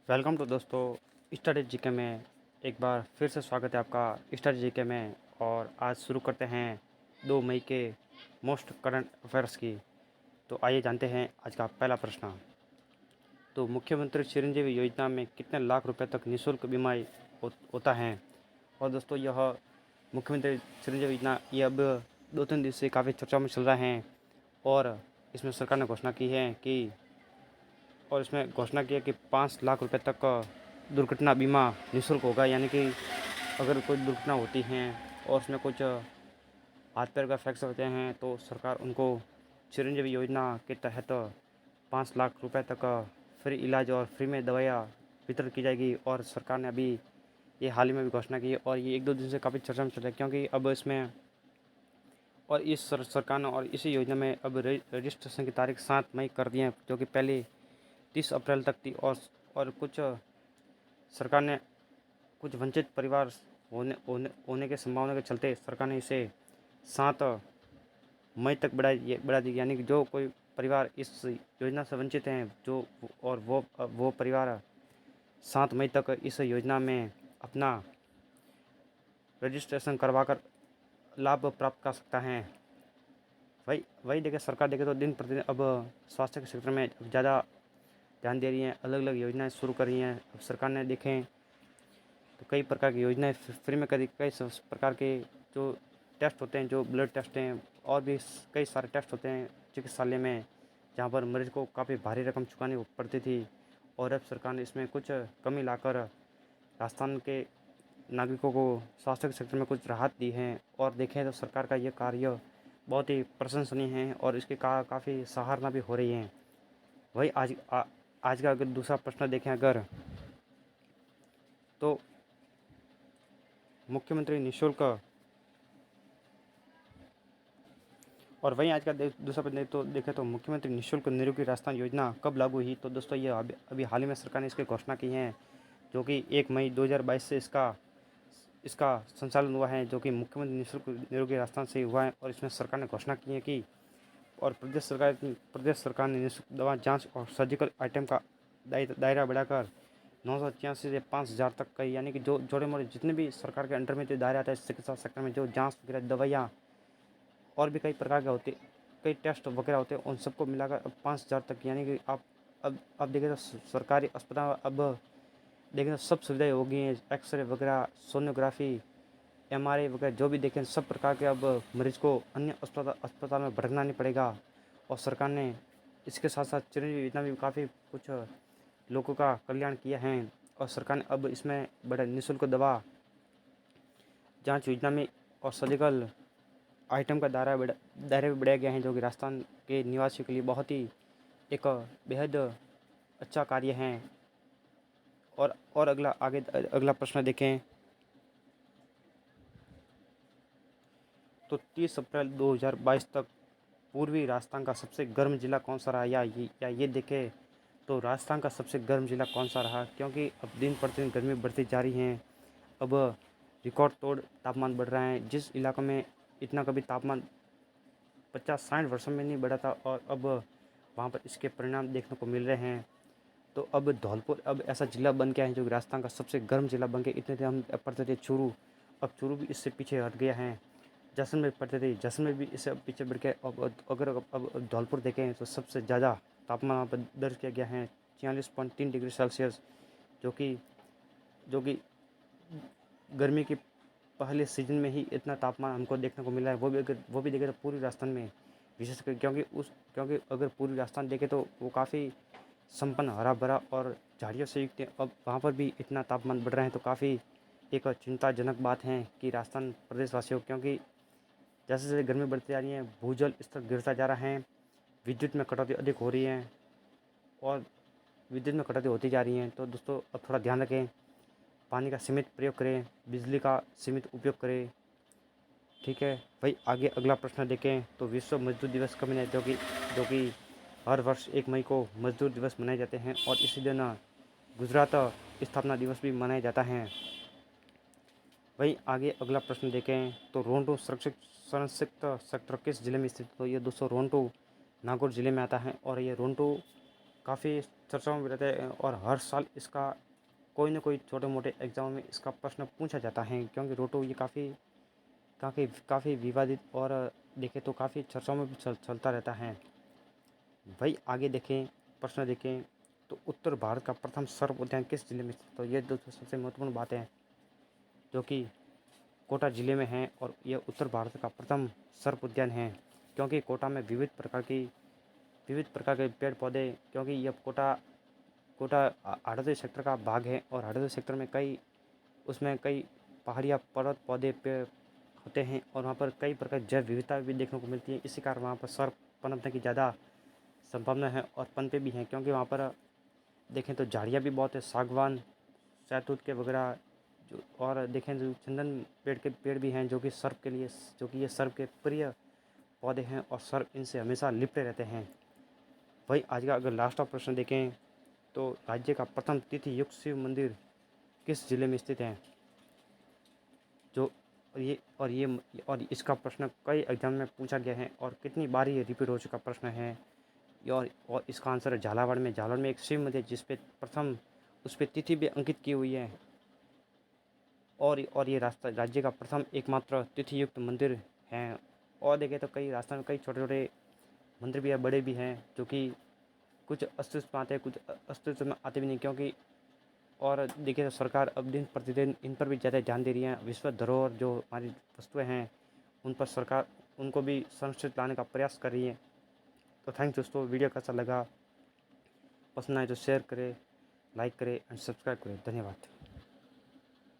Welcome to दोस्तों study GK में एक बार फिर से स्वागत है आपका स्टडी जीके में। और आज शुरू करते हैं 2 मई के मोस्ट करंट अफेयर्स की। तो आइए जानते हैं आज का पहला प्रश्न। तो मुख्यमंत्री चिरंजीवी योजना में कितने लाख रुपए तक निःशुल्क बीमा होता है। और दोस्तों यह मुख्यमंत्री चिरंजीवी योजना ये अब 2-3 दिन से काफ़ी चर्चा में चल रहा है। और इसमें सरकार ने घोषणा की है कि कि 5 लाख रुपए तक का दुर्घटना बीमा निःशुल्क होगा। यानी कि अगर कोई दुर्घटना होती है और उसमें कुछ हाथ पैर का फ्रैक्चर होते हैं तो सरकार उनको चिरंजीवी योजना के तहत 5 लाख रुपए तक फ्री इलाज और फ्री में दवाइयाँ वितरित की जाएगी। और सरकार ने अभी ये हाल ही में भी घोषणा की है और ये 1-2 दिन से काफ़ी चर्चा में चल रहा है, क्योंकि अब इसमें और इस सरकार ने और इसी योजना में अब रजिस्ट्रेशन की तारीख 7 मई कर दी है, जो कि पहले 30 अप्रैल तक थी। और कुछ सरकार ने कुछ वंचित परिवार होने के संभावना के चलते सरकार ने इसे 7 मई तक बढ़ा दी। यानी कि जो कोई परिवार इस योजना से वंचित हैं वो परिवार 7 मई तक इस योजना में अपना रजिस्ट्रेशन करवाकर लाभ प्राप्त कर सकता है। वही देखे सरकार देखे तो दिन प्रतिदिन अब स्वास्थ्य के क्षेत्र में ज़्यादा ध्यान दे रही हैं, अलग अलग योजनाएं शुरू कर रही हैं। अब सरकार ने देखें तो कई प्रकार की योजनाएं फ्री में करी, कई प्रकार के जो टेस्ट होते हैं, जो ब्लड टेस्ट हैं और भी कई सारे टेस्ट होते हैं चिकित्सालय में, जहां पर मरीज को काफ़ी भारी रकम चुकानी पड़ती थी। और अब सरकार ने इसमें कुछ कमी लाकर राजस्थान के नागरिकों को स्वास्थ्य के क्षेत्र में कुछ राहत दी है। और देखें तो सरकार का ये कार्य बहुत ही प्रशंसनीय है और इसकी काफ़ी सराहना भी हो रही है। वही आज का अगर दूसरा प्रश्न देखें अगर, तो मुख्यमंत्री निःशुल्क और वहीं आज का दूसरा प्रश्न तो देखें तो मुख्यमंत्री निःशुल्क निरोगी राजस्थान योजना कब लागू हुई। तो दोस्तों ये अभी हाल ही में सरकार ने इसकी घोषणा की है, जो कि 1 मई 2022 से इसका संचालन हुआ है, जो कि मुख्यमंत्री निःशुल्क निरोगी राजस्थान से हुआ है। और इसमें सरकार ने घोषणा की है कि और प्रदेश सरकार ने निःशुल्क दवा जाँच और सर्जिकल आइटम का दायरा बढ़ाकर 986 से 5,000 तक कई, यानी कि जो जोड़े मोड़े जितने भी सरकार के अंडर में जो दायरा आता है चिकित्सा सेक्टर में, जो जाँच वगैरह दवाइयाँ और भी कई प्रकार के होते, कई टेस्ट वगैरह होते हैं, उन सबको मिलाकर अब 5,000 तक। यानी कि आप अब देखें तो सरकारी अस्पताल अब देखें तो सब सुविधाएं हो गई हैं, एक्सरे वगैरह, सोनोग्राफी, एमआरआई वगैरह जो भी देखें सब प्रकार के अब मरीज को अन्य अस्पताल में भटकना नहीं पड़ेगा। और सरकार ने इसके साथ साथ चिरंजीवी योजना भी काफ़ी कुछ लोगों का कल्याण किया है। और सरकार ने अब इसमें बड़े निःशुल्क दवा जांच योजना में और सर्जिकल आइटम का दायरा भी बढ़ाया गया है, जो कि राजस्थान के निवासियों के लिए बहुत ही एक बेहद अच्छा कार्य है। और अगला प्रश्न देखें तो 30 अप्रैल 2022 तक पूर्वी राजस्थान का सबसे गर्म जिला कौन सा रहा, या ये देखें तो राजस्थान का सबसे गर्म जिला कौन सा रहा, क्योंकि अब दिन प्रतिदिन गर्मी बढ़ती जा रही है। अब रिकॉर्ड तोड़ तापमान बढ़ रहा है। जिस इलाकों में इतना कभी तापमान 50-60 वर्षों में नहीं बढ़ा था, और अब वहाँ पर इसके परिणाम देखने को मिल रहे हैं। तो अब धौलपुर अब ऐसा जिला बन गया है जो कि राजस्थान का सबसे गर्म जिला बन गया। इतने थे हम पढ़ते थे चूरू, अब चूरू भी इससे पीछे हट गया है। जैसलमेर पढ़ते थे, जैसलमेर भी इससे अब पीछे बढ़ गया। अब धौलपुर देखें तो सबसे ज़्यादा तापमान वहाँ पर दर्ज किया गया है 46.3 डिग्री सेल्सियस, जो कि गर्मी के पहले सीजन में ही इतना तापमान हमको देखने को मिला है। वो भी देखें तो पूर्वी राजस्थान में विशेषकर, क्योंकि अगर पूर्वी राजस्थान देखें तो वो काफ़ी संपन्न, हरा भरा और झाड़ियों से युक्त है। अब वहाँ पर भी इतना तापमान बढ़ रहे हैं तो काफ़ी एक चिंताजनक बात है कि राजस्थान प्रदेशवासियों, क्योंकि जैसे जैसे गर्मी बढ़ती जा रही है, भूजल स्तर गिरता जा रहा है, विद्युत में कटौती अधिक हो रही है और विद्युत में कटौती होती जा रही है। तो दोस्तों अब थोड़ा ध्यान रखें, पानी का सीमित प्रयोग करें, बिजली का सीमित उपयोग करें, ठीक है। भाई आगे अगला प्रश्न देखें तो विश्व मजदूर दिवस कब मनाया, जो कि हर वर्ष 1 मई को मजदूर दिवस मनाए जाते हैं। और इसी दिन गुजरात स्थापना दिवस भी मनाया जाता है। वहीं आगे अगला प्रश्न देखें तो रोहतू संरक्षित सेक्टर किस जिले में स्थित, तो ये दोस्तों रोहतू नागौर जिले में आता है। और ये रोहतू काफ़ी चर्चाओं में रहता है और हर साल इसका कोई ना कोई छोटे मोटे एग्जाम में इसका प्रश्न पूछा जाता है, क्योंकि रोटो ये काफ़ी काफ़ी काफ़ी विवादित और देखें तो काफ़ी चर्चाओं में भी चलता रहता है। वही आगे देखें, प्रश्न देखें तो उत्तर भारत का प्रथम सर्प उद्यान किस जिले में स्थित? तो ये दोस्तों सबसे महत्वपूर्ण बात है, जो कि कोटा जिले में है और यह उत्तर भारत का प्रथम सर्प उद्यान है, क्योंकि कोटा में विविध प्रकार के पेड़ पौधे, क्योंकि यह कोटा कोटा हरदोई सेक्टर का भाग है और हरदोई सेक्टर में उसमें कई पहाड़ियाँ, पर्वत, पौधे, पेड़ होते हैं और वहाँ पर कई प्रकार की जैव विविधता भी देखने को मिलती है। इसी कारण वहाँ पर सर्प पनपने की ज़्यादा संभावना है और पनपे भी हैं, क्योंकि वहाँ पर देखें तो झाड़ियाँ भी बहुत है, सागवान, शहतूत के वगैरह जो, और देखें तो चंदन पेड़ भी हैं, जो कि ये सर्प के प्रिय पौधे हैं और सर्प इनसे हमेशा लिपटे रहते हैं। वही आज का अगर लास्ट ऑफ प्रश्न देखें तो राज्य का प्रथम तिथि युक्त शिव मंदिर किस जिले में स्थित है? जो और इसका प्रश्न कई एग्जाम में पूछा गया है और कितनी बार ये रिपीट हो चुका प्रश्न है। और इसका आंसर है झालावाड़ में। झालावाड़ में एक शिव मंदिर जिस पे प्रथम उस पर तिथि भी अंकित की हुई है और ये राज्य का प्रथम एकमात्र तिथि युक्त मंदिर है। और देखें तो कई राजस्थान में कई छोटे छोटे मंदिर भी है, बड़े भी हैं, जो कि कुछ अस्तित्व में आते हैं, कुछ अस्तित्व में आते भी नहीं, क्योंकि और देखिए तो सरकार अब दिन प्रतिदिन इन पर भी ज़्यादा ध्यान दे रही है। विश्व धरोहर जो हमारी वस्तुएं हैं उन पर सरकार उनको भी संरक्षित लाने का प्रयास कर रही है। तो थैंक्स दोस्तों, वीडियो कैसा लगा, पसंद आए तो शेयर करें, लाइक करें एंड सब्सक्राइब करें। धन्यवाद।